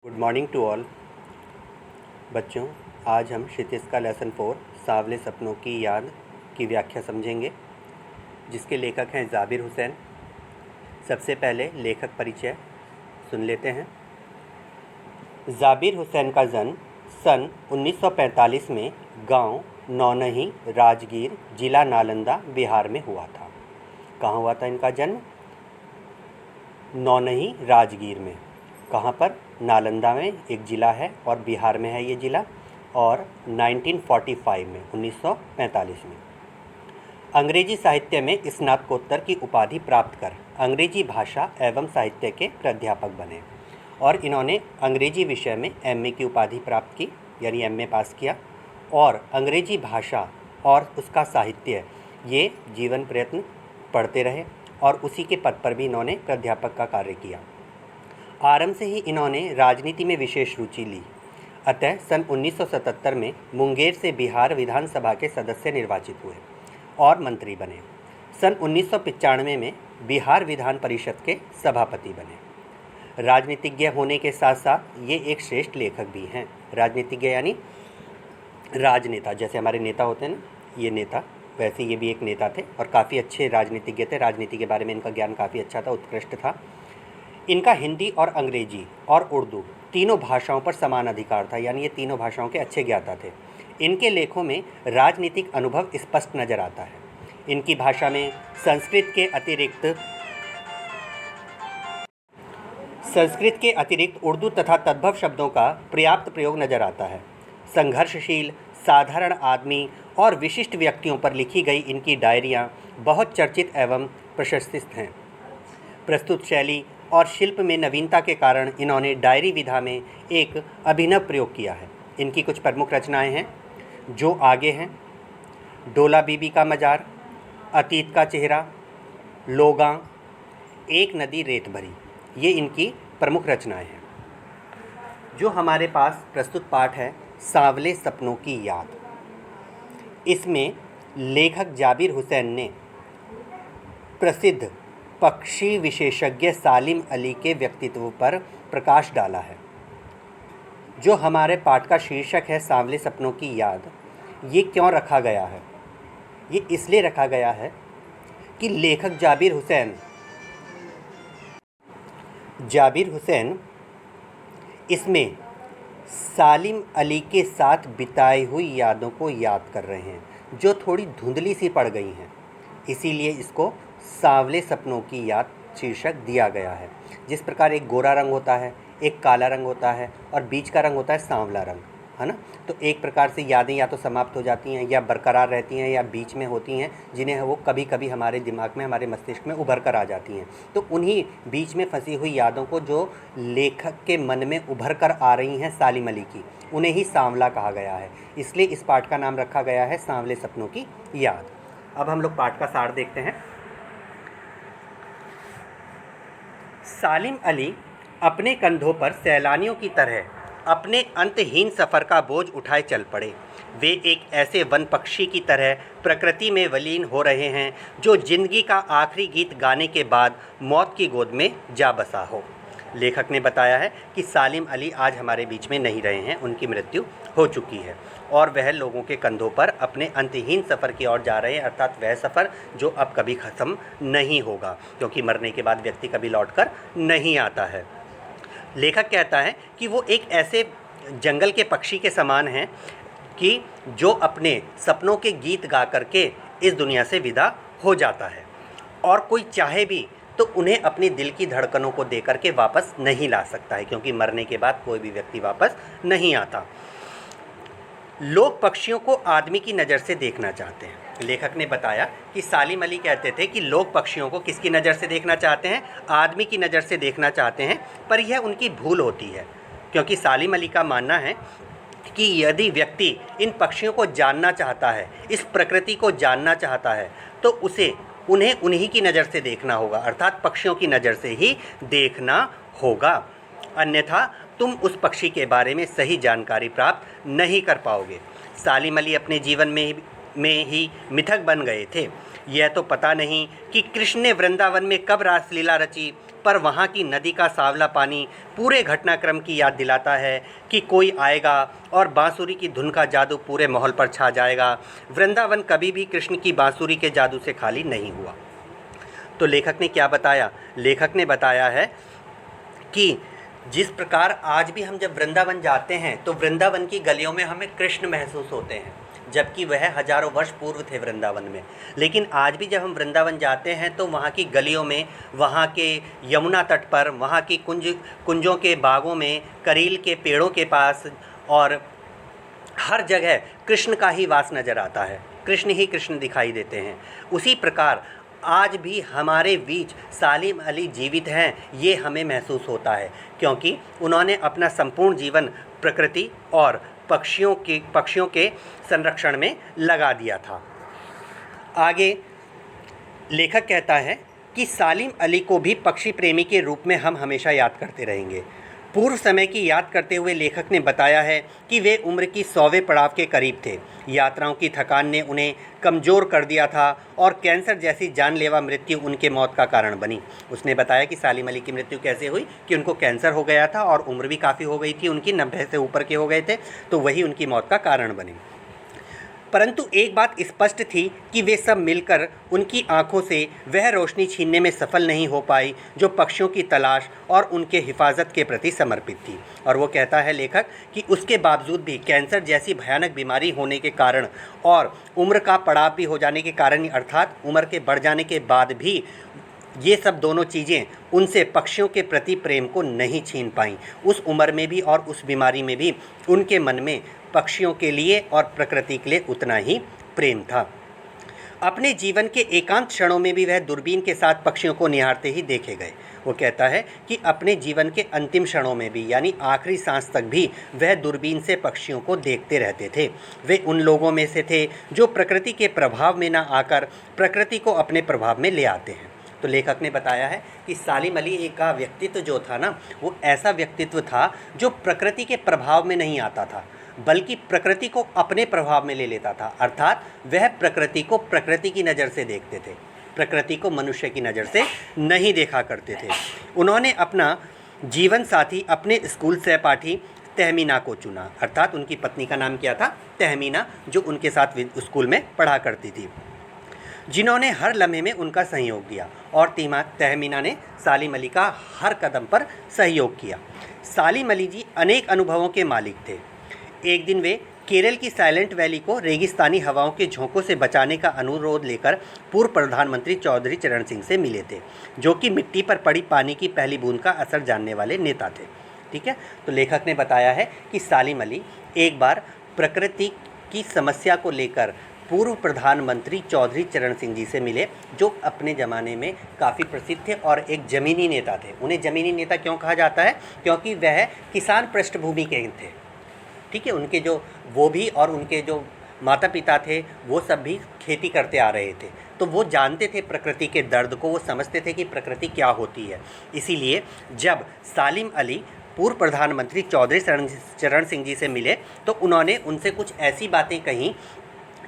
Good morning to all बच्चों। आज हम क्षितिज का लेसन 4 सांवले सपनों की याद की व्याख्या समझेंगे, जिसके लेखक हैं जाबिर हुसैन। सबसे पहले लेखक परिचय सुन लेते हैं। जाबिर हुसैन का जन्म सन 1945 में गांव नौनही, राजगीर, जिला नालंदा, बिहार में हुआ था। कहाँ हुआ था इनका जन्म? नौनही, राजगीर में। कहाँ पर? नालंदा में एक ज़िला है और बिहार में है ये ज़िला, और 1945 में 1945 में अंग्रेजी साहित्य में स्नातकोत्तर की उपाधि प्राप्त कर अंग्रेजी भाषा एवं साहित्य के प्राध्यापक बने और इन्होंने अंग्रेजी विषय में एमए की उपाधि प्राप्त की, यानी एमए पास किया, और अंग्रेजी भाषा और उसका साहित्य ये जीवन प्रयत्न पढ़ते रहे और उसी के पद पर भी इन्होंने प्राध्यापक का कार्य किया। आरंभ से ही इन्होंने राजनीति में विशेष रुचि ली, अतः सन 1977 में मुंगेर से बिहार विधानसभा के सदस्य निर्वाचित हुए और मंत्री बने। सन 1995 में बिहार विधान परिषद के सभापति बने। राजनीतिज्ञ होने के साथ साथ ये एक श्रेष्ठ लेखक भी हैं। राजनीतिज्ञ यानी राजनेता, जैसे हमारे नेता होते हैं ना, ये नेता, वैसे ये भी एक नेता थे और काफ़ी अच्छे राजनीतिज्ञ थे। राजनीति के बारे में इनका ज्ञान काफ़ी अच्छा था, उत्कृष्ट था। इनका हिंदी और अंग्रेजी और उर्दू तीनों भाषाओं पर समान अधिकार था, यानी ये तीनों भाषाओं के अच्छे ज्ञाता थे। इनके लेखों में राजनीतिक अनुभव स्पष्ट नज़र आता है। इनकी भाषा में संस्कृत के अतिरिक्त उर्दू तथा तद्भव शब्दों का पर्याप्त प्रयोग नज़र आता है। संघर्षशील, साधारण आदमी और विशिष्ट व्यक्तियों पर लिखी गई इनकी डायरियाँ बहुत चर्चित एवं प्रशंसित हैं। प्रस्तुत शैली और शिल्प में नवीनता के कारण इन्होंने डायरी विधा में एक अभिनव प्रयोग किया है। इनकी कुछ प्रमुख रचनाएं हैं जो आगे हैं: डोला बीबी का मजार, अतीत का चेहरा, लोगां, एक नदी रेत भरी, ये इनकी प्रमुख रचनाएं हैं। जो हमारे पास प्रस्तुत पाठ है सांवले सपनों की याद, इसमें लेखक जाबिर हुसैन ने प्रसिद्ध पक्षी विशेषज्ञ सालिम अली के व्यक्तित्व पर प्रकाश डाला है। जो हमारे पाठ का शीर्षक है सांवले सपनों की याद, ये क्यों रखा गया है? ये इसलिए रखा गया है कि लेखक जाबिर हुसैन इसमें सालिम अली के साथ बिताई हुई यादों को याद कर रहे हैं, जो थोड़ी धुंधली सी पड़ गई हैं। इसीलिए इसको सांवले सपनों की याद शीर्षक दिया गया है। जिस प्रकार एक गोरा रंग होता है, एक काला रंग होता है और बीच का रंग होता है सांवला रंग, है ना। तो एक प्रकार से यादें या तो समाप्त हो जाती हैं या बरकरार रहती हैं या बीच में होती हैं, जिन्हें वो कभी कभी हमारे दिमाग में, हमारे मस्तिष्क में उभर कर आ जाती हैं। तो उन्हीं बीच में फंसी हुई यादों को जो लेखक के मन में उभर कर आ रही हैं सालिम अली की, उन्हें ही सांवला कहा गया है। इसलिए इस पाठ का नाम रखा गया है सांवले सपनों की याद। अब हम लोग पाठ का सार देखते हैं। सालिम अली अपने कंधों पर सैलानियों की तरह अपने अंतहीन सफ़र का बोझ उठाए चल पड़े। वे एक ऐसे वन पक्षी की तरह प्रकृति में विलीन हो रहे हैं जो जिंदगी का आखिरी गीत गाने के बाद मौत की गोद में जा बसा हो। लेखक ने बताया है कि सालिम अली आज हमारे बीच में नहीं रहे हैं, उनकी मृत्यु हो चुकी है और वह लोगों के कंधों पर अपने अंतहीन सफ़र की ओर जा रहे हैं, अर्थात वह सफ़र जो अब कभी ख़त्म नहीं होगा, क्योंकि मरने के बाद व्यक्ति कभी लौटकर नहीं आता है। लेखक कहता है कि वो एक ऐसे जंगल के पक्षी के समान हैं कि जो अपने सपनों के गीत गा करके इस दुनिया से विदा हो जाता है और कोई चाहे भी तो उन्हें अपनी दिल की धड़कनों को दे करके वापस नहीं ला सकता है, क्योंकि मरने के बाद कोई भी व्यक्ति वापस नहीं आता। लोग पक्षियों को आदमी की नज़र से देखना चाहते हैं। लेखक ने बताया कि सालिम अली कहते थे कि लोग पक्षियों को किसकी नज़र से देखना चाहते हैं? आदमी की नज़र से देखना चाहते हैं, पर यह उनकी भूल होती है, क्योंकि सालिम अली का मानना है कि यदि व्यक्ति इन पक्षियों को जानना चाहता है, इस प्रकृति को जानना चाहता है, तो उसे उन्हें उन्हीं की नज़र से देखना होगा, अर्थात पक्षियों की नज़र से ही देखना होगा, अन्यथा तुम उस पक्षी के बारे में सही जानकारी प्राप्त नहीं कर पाओगे। सालिम अली अपने जीवन में ही मिथक बन गए थे। यह तो पता नहीं कि कृष्ण ने वृंदावन में कब रासलीला रची, पर वहाँ की नदी का सांवला पानी पूरे घटनाक्रम की याद दिलाता है कि कोई आएगा और बांसुरी की धुन का जादू पूरे माहौल पर छा जाएगा। वृंदावन कभी भी कृष्ण की बांसुरी के जादू से खाली नहीं हुआ। तो लेखक ने क्या बताया? लेखक ने बताया है कि जिस प्रकार आज भी हम जब वृंदावन जाते हैं तो वृंदावन की गलियों में हमें कृष्ण महसूस होते हैं, जबकि वह हजारों वर्ष पूर्व थे वृंदावन में। लेकिन आज भी जब हम वृंदावन जाते हैं तो वहाँ की गलियों में, वहाँ के यमुना तट पर, वहाँ की कुंजों के बागों में, करील के पेड़ों के पास और हर जगह कृष्ण का ही वास नज़र आता है, कृष्ण ही कृष्ण दिखाई देते हैं। उसी प्रकार आज भी हमारे बीच सालिम अली जीवित हैं, ये हमें महसूस होता है, क्योंकि उन्होंने अपना संपूर्ण जीवन प्रकृति और पक्षियों के संरक्षण में लगा दिया था। आगे लेखक कहता है कि सालिम अली को भी पक्षी प्रेमी के रूप में हम हमेशा याद करते रहेंगे। पूर्व समय की याद करते हुए लेखक ने बताया है कि वे उम्र की 100वें पड़ाव के करीब थे। यात्राओं की थकान ने उन्हें कमज़ोर कर दिया था और कैंसर जैसी जानलेवा मृत्यु उनके मौत का कारण बनी। उसने बताया कि सालिम अली की मृत्यु कैसे हुई कि उनको कैंसर हो गया था और उम्र भी काफ़ी हो गई थी, उनकी 90 से ऊपर के हो गए थे, तो वही उनकी मौत का कारण बनी। परंतु एक बात स्पष्ट थी कि वे सब मिलकर उनकी आंखों से वह रोशनी छीनने में सफल नहीं हो पाई जो पक्षियों की तलाश और उनके हिफाजत के प्रति समर्पित थी। और वो कहता है लेखक कि उसके बावजूद भी कैंसर जैसी भयानक बीमारी होने के कारण और उम्र का पड़ाव भी हो जाने के कारण, अर्थात उम्र के बढ़ जाने के बाद भी ये सब दोनों चीज़ें उनसे पक्षियों के प्रति प्रेम को नहीं छीन पाईं। उस उम्र में भी और उस बीमारी में भी उनके मन में पक्षियों के लिए और प्रकृति के लिए उतना ही प्रेम था। अपने जीवन के एकांत क्षणों में भी वह दूरबीन के साथ पक्षियों को निहारते ही देखे गए। वो कहता है कि अपने जीवन के अंतिम क्षणों में भी, यानी आखिरी सांस तक भी, वह दूरबीन से पक्षियों को देखते रहते थे। वे उन लोगों में से थे जो प्रकृति के प्रभाव में न आकर प्रकृति को अपने प्रभाव में ले आते हैं। तो लेखक ने बताया है कि सालिम अली का व्यक्तित्व जो था ना, वो ऐसा व्यक्तित्व था जो प्रकृति के प्रभाव में नहीं आता था, बल्कि प्रकृति को अपने प्रभाव में ले लेता था। अर्थात वह प्रकृति को प्रकृति की नज़र से देखते थे, प्रकृति को मनुष्य की नज़र से नहीं देखा करते थे। उन्होंने अपना जीवन साथी अपने स्कूल सहपाठी तहमीना को चुना। अर्थात उनकी पत्नी का नाम क्या था? तहमीना, जो उनके साथ स्कूल में पढ़ा करती थी, जिन्होंने हर लम्हे में उनका सहयोग दिया। और तहमीना ने सालिम अली का हर कदम पर सहयोग किया। सालिम अली जी अनेक अनुभवों के मालिक थे। एक दिन वे केरल की साइलेंट वैली को रेगिस्तानी हवाओं के झोंकों से बचाने का अनुरोध लेकर पूर्व प्रधानमंत्री चौधरी चरण सिंह से मिले थे, जो कि मिट्टी पर पड़ी पानी की पहली बूंद का असर जानने वाले नेता थे। ठीक है, तो लेखक ने बताया है कि सालिम अली एक बार प्रकृति की समस्या को लेकर पूर्व प्रधानमंत्री चौधरी चरण सिंह जी से मिले, जो अपने ज़माने में काफ़ी प्रसिद्ध थे और एक ज़मीनी नेता थे। उन्हें ज़मीनी नेता क्यों कहा जाता है? क्योंकि वह किसान पृष्ठभूमि के थे। ठीक है, उनके जो वो भी और उनके जो माता पिता थे वो सब भी खेती करते आ रहे थे, तो वो जानते थे प्रकृति के दर्द को, वो समझते थे कि प्रकृति क्या होती है। इसीलिए जब सालिम अली पूर्व प्रधानमंत्री चौधरी चरण सिंह जी से मिले तो उन्होंने उनसे कुछ ऐसी बातें कहीं,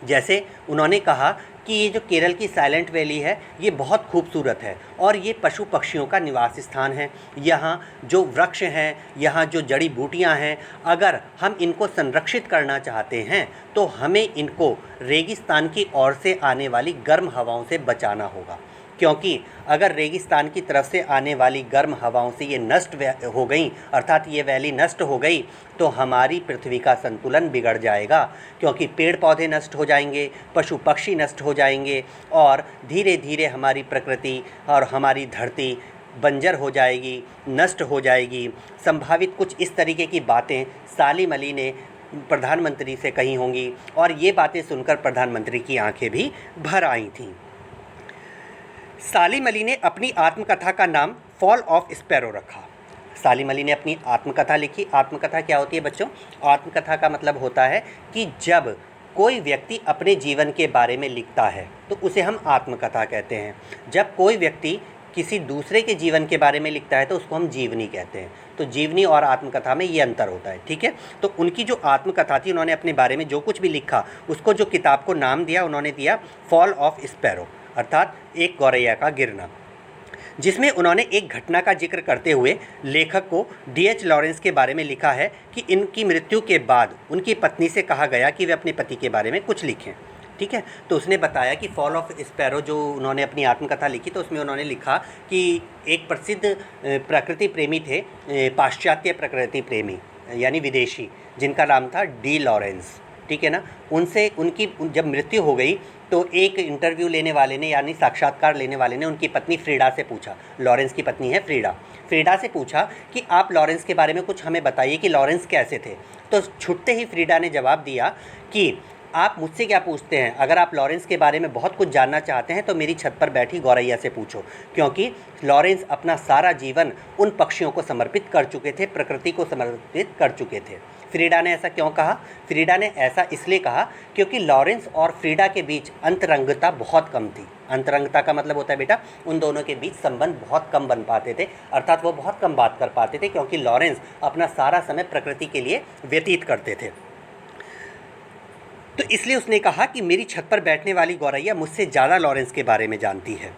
जैसे उन्होंने कहा कि ये जो केरल की साइलेंट वैली है ये बहुत खूबसूरत है और ये पशु पक्षियों का निवास स्थान है। यहाँ जो वृक्ष हैं, यहाँ जो जड़ी बूटियाँ हैं, अगर हम इनको संरक्षित करना चाहते हैं तो हमें इनको रेगिस्तान की ओर से आने वाली गर्म हवाओं से बचाना होगा, क्योंकि अगर रेगिस्तान की तरफ से आने वाली गर्म हवाओं से ये नष्ट हो गई, अर्थात ये वैली नष्ट हो गई, तो हमारी पृथ्वी का संतुलन बिगड़ जाएगा, क्योंकि पेड़ पौधे नष्ट हो जाएंगे, पशु पक्षी नष्ट हो जाएंगे और धीरे धीरे हमारी प्रकृति और हमारी धरती बंजर हो जाएगी, नष्ट हो जाएगी। संभावित कुछ इस तरीके की बातें सालिम अली ने प्रधानमंत्री से कही होंगी और ये बातें सुनकर प्रधानमंत्री की आंखें भी भर आई थीं। सालिम अली ने अपनी आत्मकथा का नाम फॉल ऑफ स्पैरो रखा। सालिम अली ने अपनी आत्मकथा लिखी। आत्मकथा क्या होती है बच्चों? आत्मकथा का मतलब होता है कि जब कोई व्यक्ति अपने जीवन के बारे में लिखता है तो उसे हम आत्मकथा कहते हैं। जब कोई व्यक्ति किसी दूसरे के जीवन के बारे में लिखता है तो उसको हम जीवनी कहते हैं। तो जीवनी और आत्मकथा में ये अंतर होता है। ठीक है, तो उनकी जो आत्मकथा थी, उन्होंने अपने बारे में जो कुछ भी लिखा उसको जो किताब को नाम दिया उन्होंने दिया फॉल ऑफ स्पैरो, अर्थात एक गौरैया का गिरना, जिसमें उन्होंने एक घटना का जिक्र करते हुए लेखक को D.H. लॉरेंस के बारे में लिखा है कि इनकी मृत्यु के बाद उनकी पत्नी से कहा गया कि वे अपने पति के बारे में कुछ लिखें। ठीक है, तो उसने बताया कि फॉल ऑफ स्पैरो जो उन्होंने अपनी आत्मकथा लिखी तो उसमें उन्होंने लिखा कि एक प्रसिद्ध प्रकृति प्रेमी थे, पाश्चात्य प्रकृति प्रेमी यानी विदेशी, जिनका नाम था D. लॉरेंस। ठीक है ना, उनसे उनकी जब मृत्यु हो गई तो एक इंटरव्यू लेने वाले ने यानी साक्षात्कार लेने वाले ने उनकी पत्नी फ्रीडा से पूछा, लॉरेंस की पत्नी है फ्रीडा से पूछा कि आप लॉरेंस के बारे में कुछ हमें बताइए कि लॉरेंस कैसे थे। तो छुट्टे ही फ्रीडा ने जवाब दिया कि आप मुझसे क्या पूछते हैं, अगर आप लॉरेंस के बारे में बहुत कुछ जानना चाहते हैं तो मेरी छत पर बैठी गौरैया से पूछो, क्योंकि लॉरेंस अपना सारा जीवन उन पक्षियों को समर्पित कर चुके थे, प्रकृति को समर्पित कर चुके थे। फ्रीडा ने ऐसा क्यों कहा? फ्रीडा ने ऐसा इसलिए कहा क्योंकि लॉरेंस और फ्रीडा के बीच अंतरंगता बहुत कम थी। अंतरंगता का मतलब होता है बेटा, उन दोनों के बीच संबंध बहुत कम बन पाते थे, अर्थात वो बहुत कम बात कर पाते थे, क्योंकि लॉरेंस अपना सारा समय प्रकृति के लिए व्यतीत करते थे। तो इसलिए उसने कहा कि मेरी छत पर बैठने वाली गौरैया मुझसे ज़्यादा लॉरेंस के बारे में जानती है।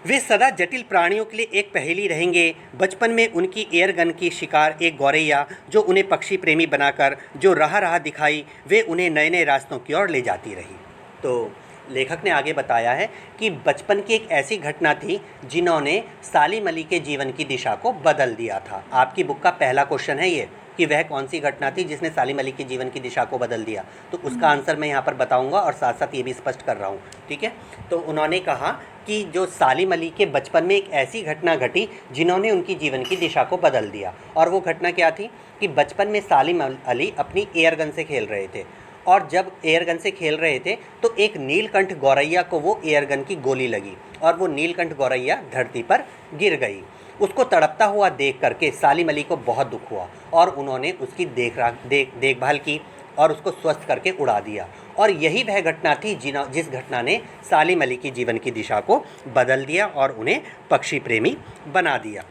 वे सदा जटिल प्राणियों के लिए एक पहेली रहेंगे। बचपन में उनकी एयर गन की शिकार एक गौरैया जो उन्हें पक्षी प्रेमी बनाकर जो राह दिखाई, वे उन्हें नए नए रास्तों की ओर ले जाती रही। तो लेखक ने आगे बताया है कि बचपन की एक ऐसी घटना थी जिन्होंने सालिम अली के जीवन की दिशा को बदल दिया था। आपकी बुक का पहला क्वेश्चन है ये कि वह कौन सी घटना थी जिसने सालिम अली के जीवन की दिशा को बदल दिया। तो उसका आंसर मैं यहाँ पर बताऊँगा और साथ साथ ये भी स्पष्ट कर रहा हूँ। ठीक है, तो उन्होंने कहा कि जो सालिम अली के बचपन में एक ऐसी घटना घटी जिन्होंने उनकी जीवन की दिशा को बदल दिया। और वो घटना क्या थी कि बचपन में सालिम अली अपनी एयरगन से खेल रहे थे, और जब एयरगन से खेल रहे थे तो एक नीलकंठ गौरैया को वो एयरगन की गोली लगी और वो नीलकंठ गौरैया धरती पर गिर गई। उसको तड़पता हुआ देख करके सालिम अली को बहुत दुख हुआ और उन्होंने उसकी देखभाल की और उसको स्वस्थ करके उड़ा दिया। और यही वह घटना थी जिस घटना ने सालिम अली की जीवन की दिशा को बदल दिया और उन्हें पक्षी प्रेमी बना दिया।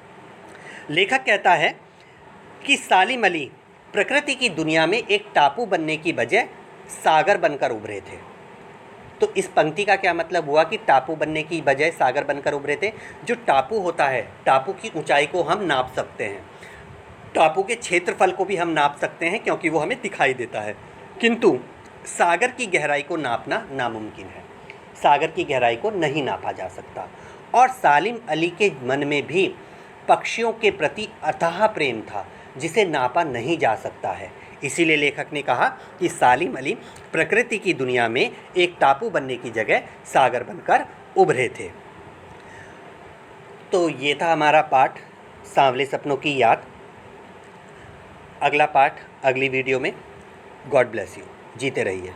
लेखक कहता है कि सालिम अली प्रकृति की दुनिया में एक टापू बनने की बजाय सागर बनकर उभरे थे। तो इस पंक्ति का क्या मतलब हुआ कि टापू बनने की बजाय सागर बनकर उभरे थे? जो टापू होता है, टापू की ऊंचाई को हम नाप सकते हैं, टापू के क्षेत्रफल को भी हम नाप सकते हैं क्योंकि वो हमें दिखाई देता है, किंतु सागर की गहराई को नापना नामुमकिन है। सागर की गहराई को नहीं नापा जा सकता। और सालिम अली के मन में भी पक्षियों के प्रति अथाह प्रेम था जिसे नापा नहीं जा सकता है। इसीलिए लेखक ने कहा कि सालिम अली प्रकृति की दुनिया में एक टापू बनने की जगह सागर बनकर उभरे थे। तो ये था हमारा पाठ सांवले सपनों की याद। अगला पाठ अगली वीडियो में। God bless you. जीते रहिए।